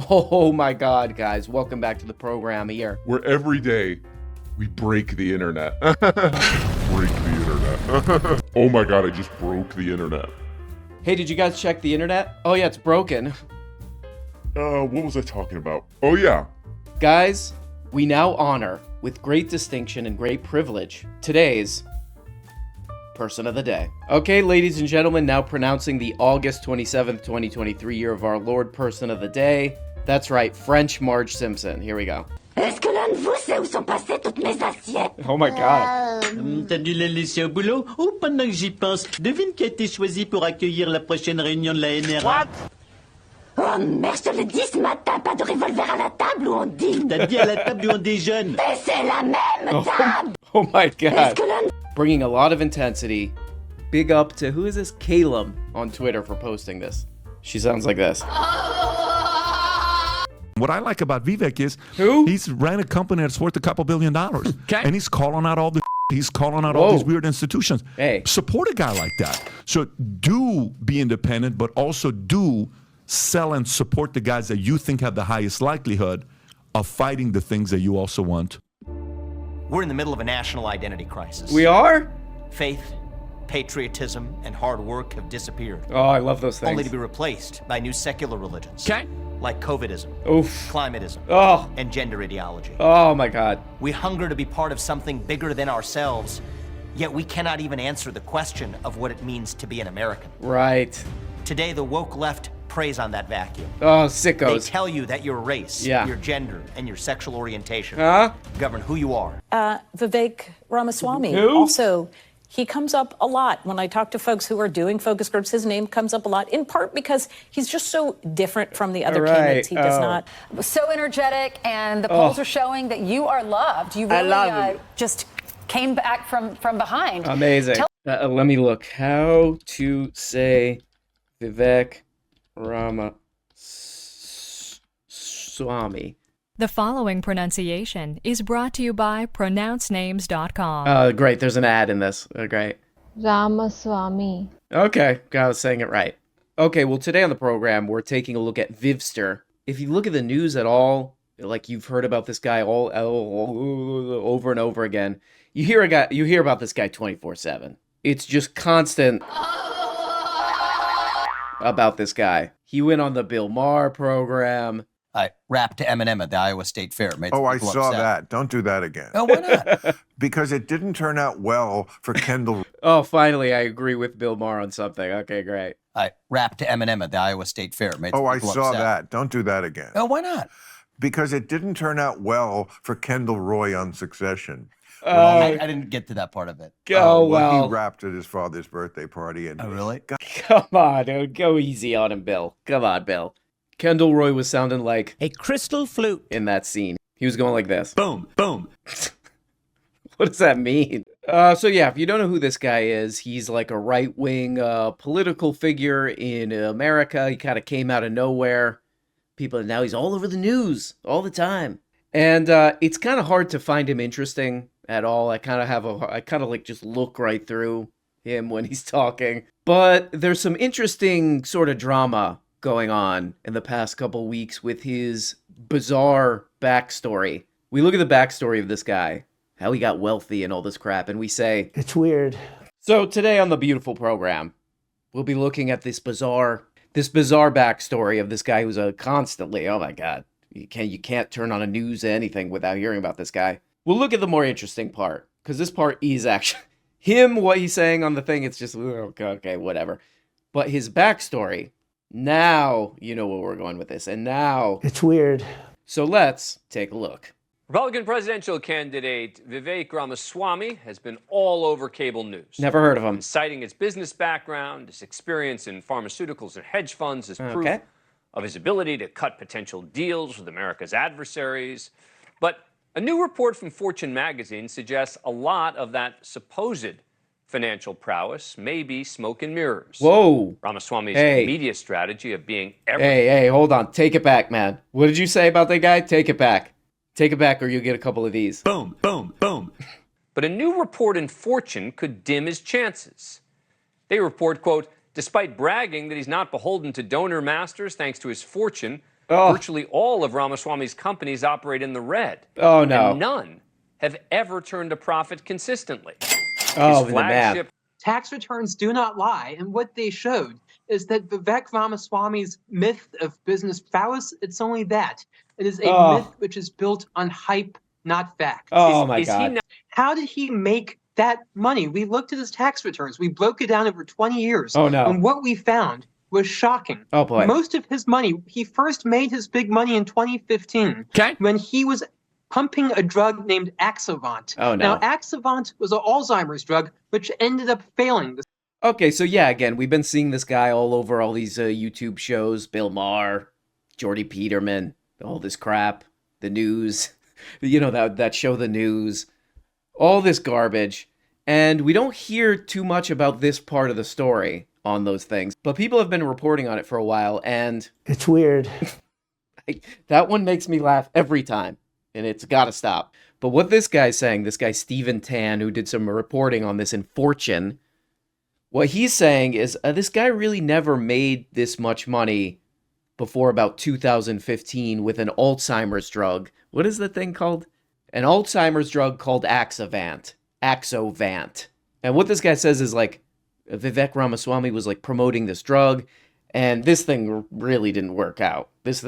Oh my God, guys. Welcome back to the program here. Where every day we break the internet. Break the internet. Oh my God, I just broke the internet. Hey, did you guys check the internet? Oh yeah, it's broken. What was I talking about? Oh yeah. Guys, we now honor, with great distinction and great privilege, today's Person of the Day. Okay, ladies and gentlemen, now pronouncing the August 27th, 2023 year of our Lord Person of the Day. That's right, French Marge Simpson. Here we go. Est-ce que l'un de vous sait où sont passées toutes mes assiettes? Oh my God. T'as dû les laisser au boulot? Ou pendant que j'y pense, devine qui a été choisi pour accueillir la prochaine réunion de la NRA? What? Oh merde, je te l'ai dit ce matin, pas de revolver à la table où on dîne. T'as dit à la table où on déjeune. Mais c'est la même table. Oh my God. Est-ce que l'un... Bringing a lot of intensity. Big up to, who is this? Calum on Twitter for posting this. She sounds like this. What I like about Vivek is Who? he's ran a company that's worth $2 billion. Okay. And he's calling out all the he's calling out all Whoa. these weird institutions. Hey. Support a guy like that. So do be independent, but also do sell and support the guys that you think have the highest likelihood of fighting the things that you also want. We're in the middle of a national identity crisis. We are? Faith, patriotism, and hard work have disappeared, Oh, I love those things. only to be replaced by new secular religions. Okay. Like COVIDism, Oof. climatism, Oh. and gender ideology. Oh my God. We hunger to be part of something bigger than ourselves, yet we cannot even answer the question of what it means to be an American. Right. Today, the woke left preys on that vacuum. Oh, They sickos. tell you that your race, Yeah. your gender, and your sexual orientation Huh? govern who you are. Vivek Ramaswamy. Who? Also, he comes up a lot when I talk to folks who are doing focus groups. His name comes up a lot, in part because he's just so different from the other Right. candidates. He does Oh. not. So energetic, and the polls are showing that you are loved. You really love you. just came back from behind. Amazing. Let me look. How to say Vivek Ramaswamy. The following pronunciation is brought to you by pronouncenames.com. Great. There's an ad in this. Great. Ramaswamy. Okay. I was saying it right. Okay. Well, today on the program, we're taking a look at Vivster. If you look at the news at all, like you've heard about this guy all over and over again, you hear about this guy 24/7. It's just constant about this guy. He went on the Bill Maher program. I rapped to Eminem at the Iowa State Fair. Made some Oh, I people saw upset. that. Don't do that again. Oh, why not? Because it didn't turn out well for Kendall. Oh, finally, I agree with Bill Maher on something. Okay, great. I rapped to Eminem at the Iowa State Fair. Made some Oh, I people saw upset. that. Don't do that again. Oh, why not? Because it didn't turn out well for Kendall Roy on Succession. I didn't get to that part of it. Oh, He well. rapped at his father's birthday party. And Oh, really? Come on, dude. Go easy on him, Bill. Come on, Bill. Kendall Roy was sounding like A crystal flute. in that scene. He was going like this. Boom, boom. What does that mean? So yeah, if you don't know who this guy is, he's like a right-wing political figure in America. He kind of came out of nowhere. Now he's all over the news all the time. And it's kind of hard to find him interesting at all. I kind of like just look right through him when he's talking. But there's some interesting sort of drama going on in the past couple weeks with his bizarre backstory. We look at the backstory of this guy, how he got wealthy and all this crap, and we say, it's weird. So today on the beautiful program, we'll be looking at this bizarre backstory of this guy who's constantly, oh my God, you can't turn on a news anything without hearing about this guy. We'll look at the more interesting part, because this part is actually him, what he's saying on the thing. It's just, okay, whatever. But his backstory, now you know where we're going with this. And now it's weird. So let's take a look. Republican presidential candidate Vivek Ramaswamy has been all over cable news. Never heard of him. Citing his business background, his experience in pharmaceuticals and hedge funds as proof of his ability to cut potential deals with America's adversaries. But a new report from Fortune magazine suggests a lot of that supposed financial prowess may be smoke and mirrors. Whoa. Ramaswamy's Hey. media strategy of being Hey, hold on. Take it back, man. What did you say about that guy? Take it back. Take it back or you'll get a couple of these. Boom, boom, boom. But a new report in Fortune could dim his chances. They report, quote, Despite bragging that he's not beholden to donor masters thanks to his fortune, Oh. virtually all of Ramaswamy's companies operate in the red. Oh, no. And none have ever turned a profit consistently. Oh, His the man. flagship Tax returns do not lie, and what they showed is that Vivek Ramaswamy's myth of business prowess, it's only that. It is a myth which is built on hype, not fact. Oh, my God. How did he make that money? We looked at his tax returns. We broke it down over 20 years. Oh, no. And what we found was shocking. Oh, boy. Most of his money, he first made his big money in 2015 when he was pumping a drug named Axovant. Oh, no. Now, Axovant was an Alzheimer's drug, which ended up failing. Okay, so yeah, again, we've been seeing this guy all over all these YouTube shows, Bill Maher, Jordy Peterman, all this crap, the news, you know, that show, The News, all this garbage, and we don't hear too much about this part of the story on those things, but people have been reporting on it for a while, and it's weird. That one makes me laugh every time, and it's gotta stop. But what this guy's saying, this guy Stephen Tan, who did some reporting on this in Fortune, what he's saying is this guy really never made this much money before about 2015 with an Alzheimer's drug. What is the thing called? An Alzheimer's drug called Axovant. And what this guy says is like, Vivek Ramaswamy was like promoting this drug, and this thing really didn't work out. This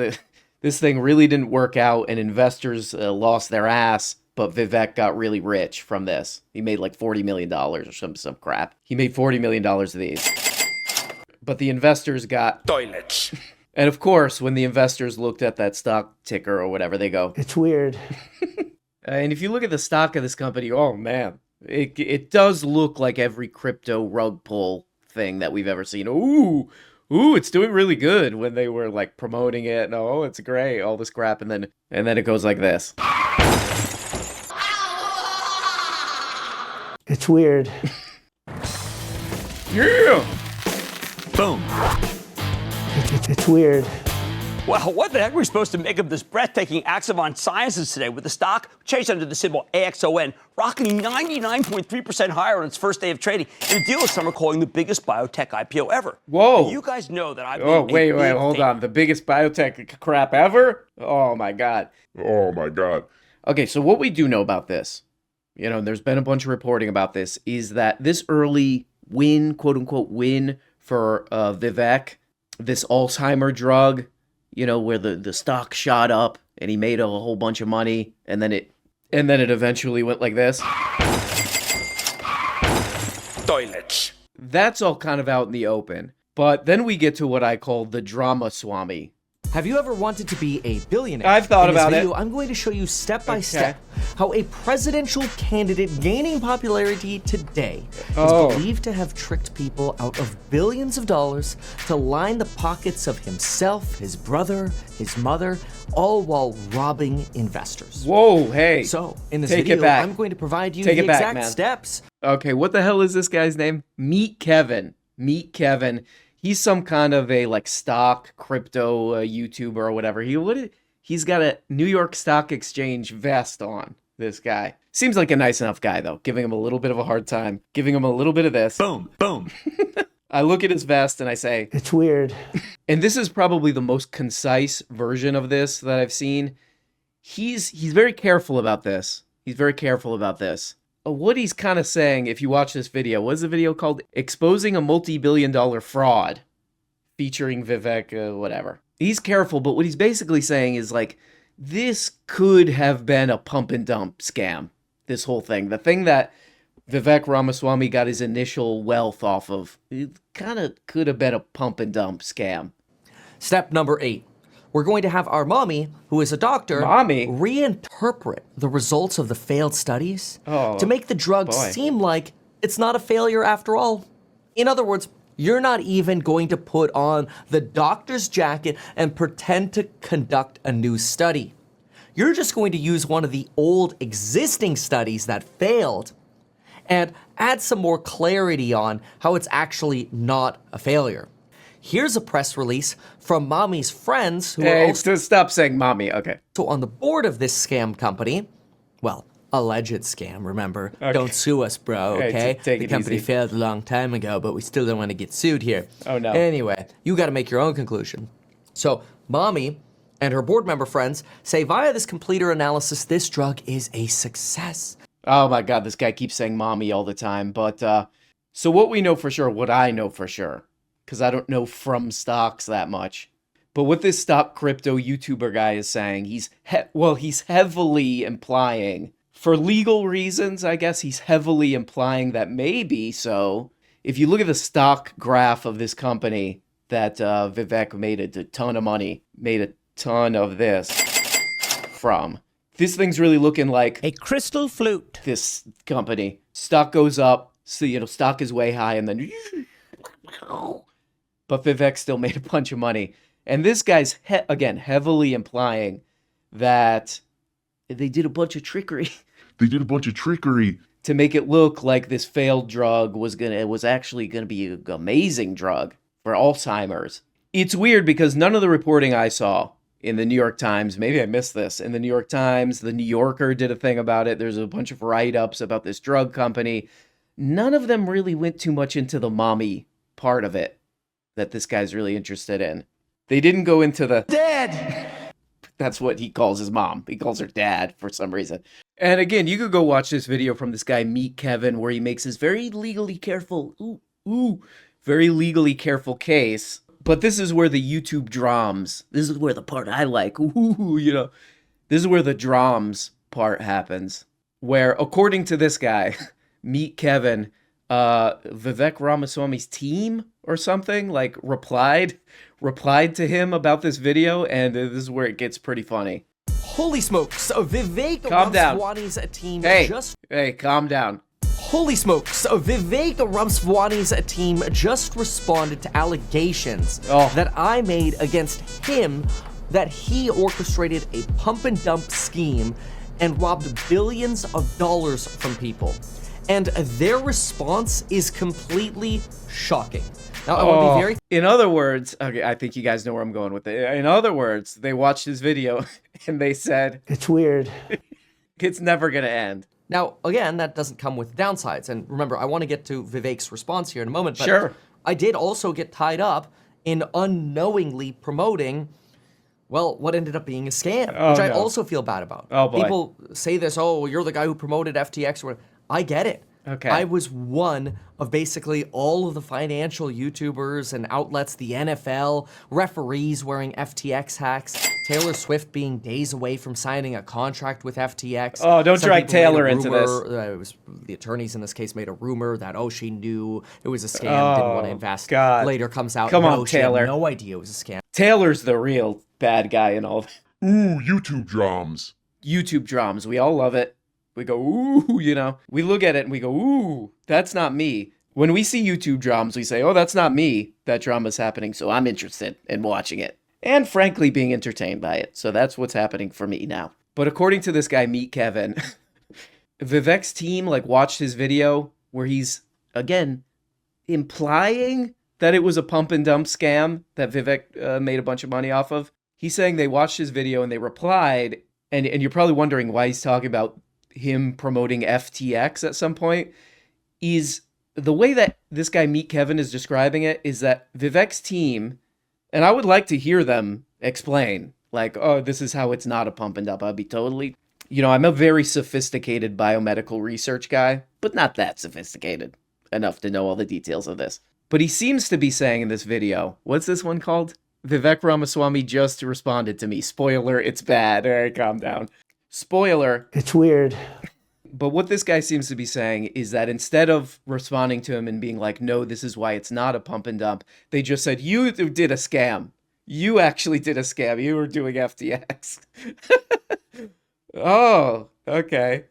thing really didn't work out, and investors lost their ass, but Vivek got really rich from this. He made like $40 million or some crap. He made $40 million of these. But the investors got toilets. And of course, when the investors looked at that stock ticker or whatever, they go, it's weird. And if you look at the stock of this company, oh man, it does look like every crypto rug pull thing that we've ever seen. Ooh, it's doing really good when they were like promoting it. And, oh, it's great, all this crap, and then it goes like this. It's weird. Yeah. Boom. It's weird. Well, what the heck are we supposed to make of this breathtaking Axovant Sciences today with the stock chased under the symbol AXON, rocketing 99.3% higher on its first day of trading in a deal some are calling the biggest biotech IPO ever? Whoa. And you guys know that I've Oh, wait, hold on. The biggest biotech crap ever? Oh, my God. Oh, my God. Okay, so what we do know about this, you know, there's been a bunch of reporting about this, is that this early win, quote-unquote win for Vivek, this Alzheimer drug, you know, where the stock shot up and he made a whole bunch of money, and then it eventually went like this. Toilets. That's all kind of out in the open. But then we get to what I call the Ramaswamy. Have you ever wanted to be a billionaire? I've thought In this about video, it. I'm going to show you step by step how a presidential candidate gaining popularity today is believed to have tricked people out of billions of dollars to line the pockets of himself, his brother, his mother, all while robbing investors. Whoa, hey. So, in this Take video, it back. I'm going to provide you Take the it back, exact man. steps. Okay, what the hell is this guy's name? Meet Kevin. Meet Kevin. He's some kind of a like stock crypto YouTuber or whatever. He's got a New York Stock Exchange vest on. This guy seems like a nice enough guy though. Giving him a little bit of a hard time. Giving him a little bit of this. Boom, boom. I look at his vest and I say, it's weird. And this is probably the most concise version of this that I've seen. He's very careful about this. He's very careful about this. What he's kind of saying, if you watch this video, what is the video called? Exposing a multi-billion-dollar fraud featuring Vivek, whatever. He's careful, but what he's basically saying is like, this could have been a pump and dump scam, this whole thing. The thing that Vivek Ramaswamy got his initial wealth off of, it kind of could have been a pump and dump scam. Step number 8. We're going to have our mommy, who is a doctor, reinterpret the results of the failed studies to make the drug seem like it's not a failure after all. In other words, you're not even going to put on the doctor's jacket and pretend to conduct a new study. You're just going to use one of the old existing studies that failed and add some more clarity on how it's actually not a failure. Here's a press release from Mommy's friends who are also stop saying mommy, okay. on the board of this scam company. Well, alleged scam, remember? Okay. Don't sue us, bro, Hey, okay? take The it company easy. failed a long time ago, but we still don't want to get sued here. Oh, no. Anyway, you got to make your own conclusion. So, Mommy and her board member friends say via this completer analysis, this drug is a success. Oh my God, this guy keeps saying mommy all the time. But so what we know for sure, what I know for sure, because I don't know from stocks that much, but what this stock crypto YouTuber guy is saying, he's heavily implying, for legal reasons, I guess he's heavily implying that maybe so. If you look at the stock graph of this company that Vivek made a ton of money, made a ton of this from. This thing's really looking like a crystal flute. This company. Stock goes up, so stock is way high, and then but Vivek still made a bunch of money. And this guy's again heavily implying that they did a bunch of trickery. They did a bunch of trickery to make it look like this failed drug was actually gonna be an amazing drug for Alzheimer's. It's weird because none of the reporting I saw in the New York Times, maybe I missed this, in the New York Times, the New Yorker did a thing about it. There's a bunch of write-ups about this drug company. None of them really went too much into the mommy part of it that this guy's really interested in. They didn't go into the dad. That's what he calls his mom. He calls her dad for some reason. And again, you could go watch this video from this guy, Meet Kevin, where he makes his very legally careful, very legally careful case. But this is where the YouTube drams, this is where the part I like, this is where the drams part happens. Where, according to this guy, Meet Kevin, Vivek Ramaswamy's team or something, like, replied to him about this video, and this is where it gets pretty funny. Holy smokes, Vivek Calm down. Ramaswamy's team Hey, calm down. Holy smokes, Vivek Ramaswamy's team just responded to allegations that I made against him that he orchestrated a pump and dump scheme and robbed billions of dollars from people. And their response is completely shocking. Now, I want to be very... In other words, okay, I think you guys know where I'm going with it. In other words, they watched his video and they said... It's weird. It's never going to end. Now, again, that doesn't come with downsides. And remember, I want to get to Vivek's response here in a moment. But sure. I did also get tied up in unknowingly promoting, well, what ended up being a scam, which I also feel bad about. Oh, boy. People say this, oh, you're the guy who promoted FTX. Or whatever. I get it. Okay. I was one of basically all of the financial YouTubers and outlets, the NFL, referees wearing FTX hacks, Taylor Swift being days away from signing a contract with FTX. Oh, don't Some drag people made a Taylor into rumor, this. It was the attorneys in this case made a rumor that, she knew it was a scam, didn't want to invest. God. Later comes out, Come on, she had Taylor. no idea it was a scam. Taylor's the real bad guy in all. Ooh, YouTube drams. YouTube drams. We all love it. We go, ooh, We look at it and we go, ooh, that's not me. When we see YouTube dramas, we say, oh, that's not me. That drama's happening, so I'm interested in watching it. And frankly, being entertained by it. So that's what's happening for me now. But according to this guy, Meet Kevin, Vivek's team, watched his video where he's, again, implying that it was a pump and dump scam that Vivek made a bunch of money off of. He's saying they watched his video and they replied, and you're probably wondering why he's talking about him promoting FTX at some point, is the way that this guy Meet Kevin is describing it is that Vivek's team, and I would like to hear them explain, this is how it's not a pump and dump. I'd be totally, I'm a very sophisticated biomedical research guy, but not that sophisticated enough to know all the details of this. But he seems to be saying in this video, what's this one called? Vivek Ramaswamy just responded to me. Spoiler, it's bad. All right, calm down. Spoiler. It's weird. But what this guy seems to be saying is that instead of responding to him and being like, no, this is why it's not a pump and dump, they just said, you did a scam. You actually did a scam. You were doing FTX. Oh, okay.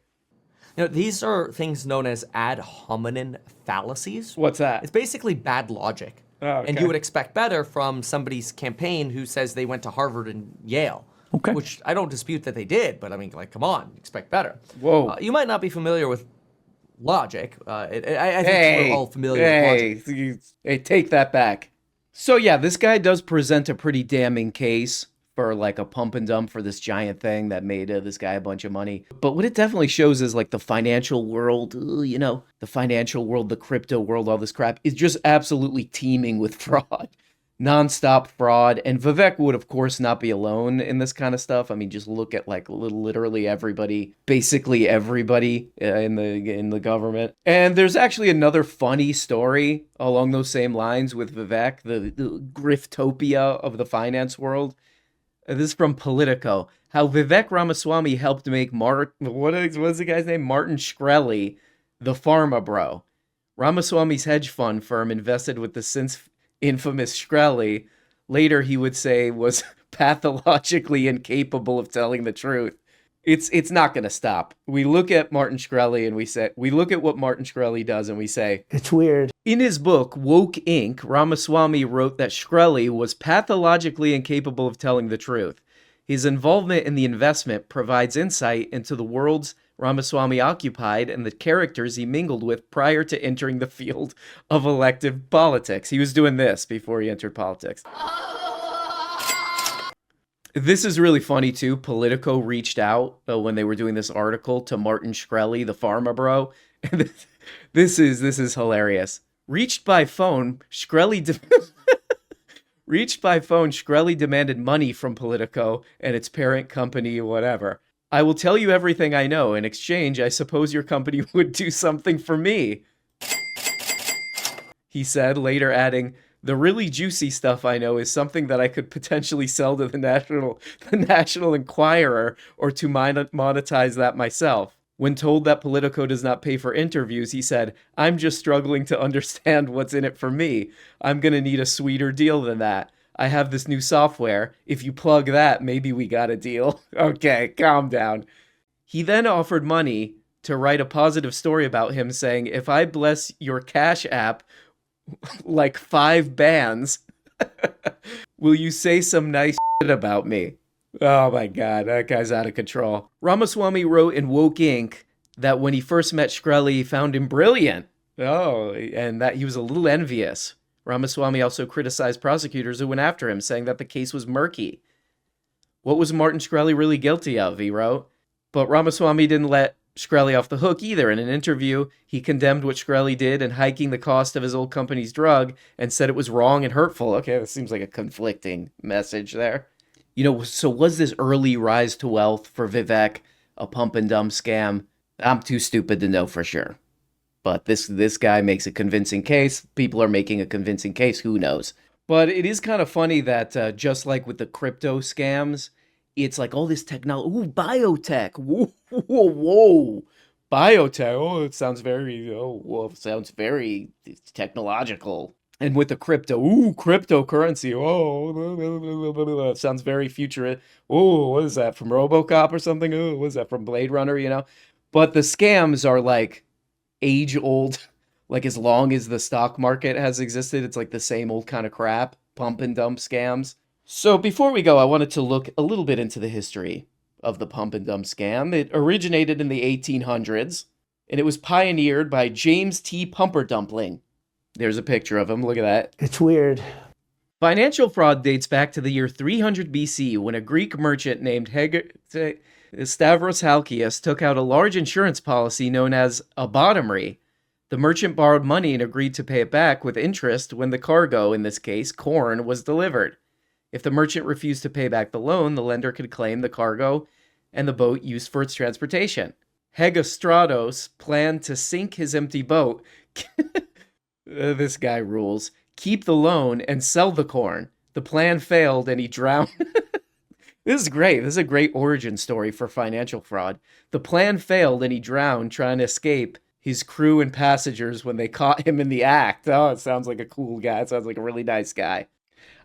These are things known as ad hominem fallacies. What's that? It's basically bad logic. Oh, okay. And you would expect better from somebody's campaign who says they went to Harvard and Yale. Okay. Which I don't dispute that they did, but I mean, come on, expect better. Whoa. You might not be familiar with logic. I think we're all familiar with logic. Hey, take that back. So yeah, this guy does present a pretty damning case for like a pump and dump for this giant thing that made this guy a bunch of money. But what it definitely shows is like the financial world, the financial world, the crypto world, all this crap is just absolutely teeming with fraud. Nonstop fraud. And Vivek would, of course, not be alone in this kind of stuff. I mean, just look at like literally everybody, basically everybody in the government. And there's actually another funny story along those same lines with Vivek, the griftopia of the finance world. This is from Politico. How Vivek Ramaswamy helped make what's the guy's name? Martin Shkreli, the pharma bro. Ramaswamy's hedge fund firm invested with the since infamous Shkreli, later he would say was pathologically incapable of telling the truth. It's not going to stop. We look at Martin Shkreli and we look at what Martin Shkreli does and we say, it's weird. In his book, Woke Inc., Ramaswamy wrote that Shkreli was pathologically incapable of telling the truth. His involvement in the investment provides insight into the worlds Ramaswamy occupied and the characters he mingled with prior to entering the field of elective politics. He was doing this before he entered politics. This is really funny too. Politico reached out when they were doing this article to Martin Shkreli, the pharma bro. And this is hilarious. Reached by phone, Shkreli demanded money from Politico and its parent company, whatever. I will tell you everything I know. In exchange, I suppose your company would do something for me, he said, later adding, the really juicy stuff I know is something that I could potentially sell to the National Enquirer or to monetize that myself. When told that Politico does not pay for interviews, he said, I'm just struggling to understand what's in it for me. I'm going to need a sweeter deal than that. I have this new software. If you plug that, maybe we got a deal. Okay, calm down. He then offered money to write a positive story about him, saying, if I bless your Cash App like 5 bands, will you say some nice shit about me? Oh my God, that guy's out of control. Ramaswamy wrote in Woke Inc. that when he first met Shkreli, he found him brilliant. Oh, and that he was a little envious. Ramaswamy also criticized prosecutors who went after him, saying that the case was murky. What was Martin Shkreli really guilty of, he wrote. But Ramaswamy didn't let Shkreli off the hook either. In an interview, he condemned what Shkreli did in hiking the cost of his old company's drug and said it was wrong and hurtful. Okay, that seems like a conflicting message there. So was this early rise to wealth for Vivek a pump and dump scam? I'm too stupid to know for sure. But this guy makes a convincing case. People are making a convincing case. Who knows? But it is kind of funny that just like with the crypto scams, it's like all this technology. Ooh, biotech. Whoa. Biotech. Oh, it sounds very technological. And with the crypto, cryptocurrency. Oh, sounds very futuristic. Oh, what is that, from RoboCop or something? Oh, what is that, from Blade Runner, But the scams are like age old, like as long as the stock market has existed, it's like the same old kind of crap, pump and dump scams. So before we go, I wanted to look a little bit into the history of the pump and dump scam. It originated in the 1800s, and it was pioneered by James T. Pumperdumpling. There's a picture of him. Look at that. It's weird. Financial fraud dates back to the year 300 BC when a Greek merchant named Stavros Halkias took out a large insurance policy known as a bottomry. The merchant borrowed money and agreed to pay it back with interest when the cargo, in this case corn, was delivered. If the merchant refused to pay back the loan, the lender could claim the cargo and the boat used for its transportation. Hegestratos planned to sink his empty boat. This guy rules. Keep the loan and sell the corn. The plan failed and he drowned. This is great. This is a great origin story for financial fraud. The plan failed and he drowned trying to escape his crew and passengers when they caught him in the act. Oh, it sounds like a cool guy. It sounds like a really nice guy.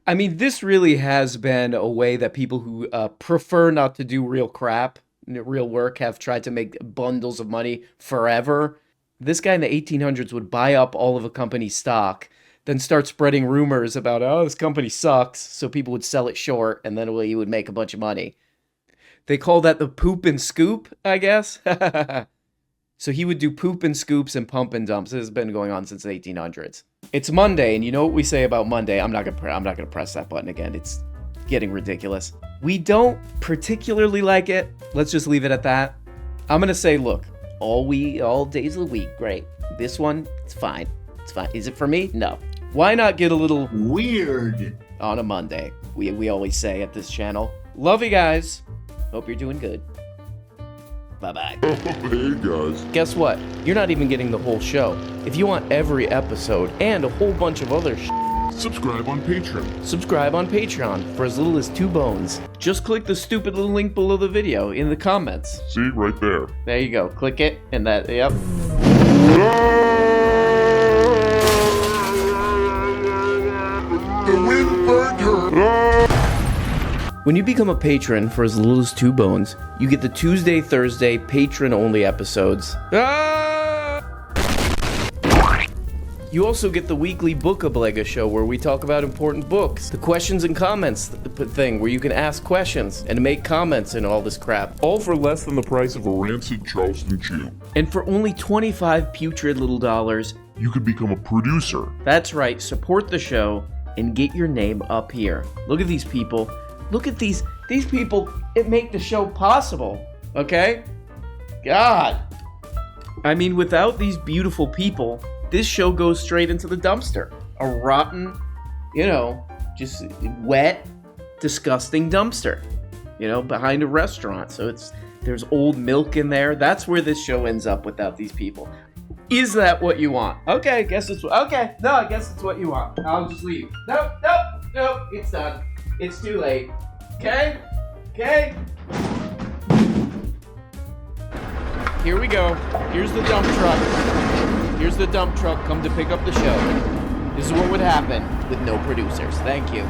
I mean, this really has been a way that people who prefer not to do real crap, real work, have tried to make bundles of money forever. This guy in the 1800s would buy up all of a company's stock, then start spreading rumors about, oh, this company sucks, so people would sell it short, and then he would make a bunch of money. They call that the poop and scoop, I guess. So he would do poop and scoops and pump and dumps. This has been going on since the 1800s. It's Monday, and you know what we say about Monday. I'm not gonna press that button again. It's getting ridiculous. We don't particularly like it. Let's just leave it at that. I'm gonna say, look, all days of the week, great. This one, it's fine. It's fine. Is it for me? No. Why not get a little weird on a Monday? We always say at this channel. Love you guys. Hope you're doing good. Bye-bye. Hey, guys. Guess what? You're not even getting the whole show. If you want every episode and a whole bunch of other subscribe on Patreon. Subscribe on Patreon for as little as 2 bones. Just click the stupid little link below the video in the comments. See, right there. There you go. Click it, and that, yep. The wind burned her. When you become a patron for as little as 2 bones, you get the Tuesday, Thursday, patron-only episodes. You also get the weekly Book-a-Blega show where we talk about important books. The questions and comments thing where you can ask questions and make comments and all this crap. All for less than the price of a rancid Charleston chew. And for only 25 putrid little dollars, you could become a producer. That's right, support the show and get your name up here. Look at these people. Look at these people, it make the show possible, okay? God. I mean, without these beautiful people, this show goes straight into the dumpster. A rotten, just wet, disgusting dumpster, behind a restaurant. So there's old milk in there. That's where this show ends up without these people. Is that what you want? Okay, I guess it's what you want. I'll just leave. Nope, it's done. It's too late. Okay? Here we go. Here's the dump truck. Here's the dump truck come to pick up the show. This is what would happen with no producers. Thank you.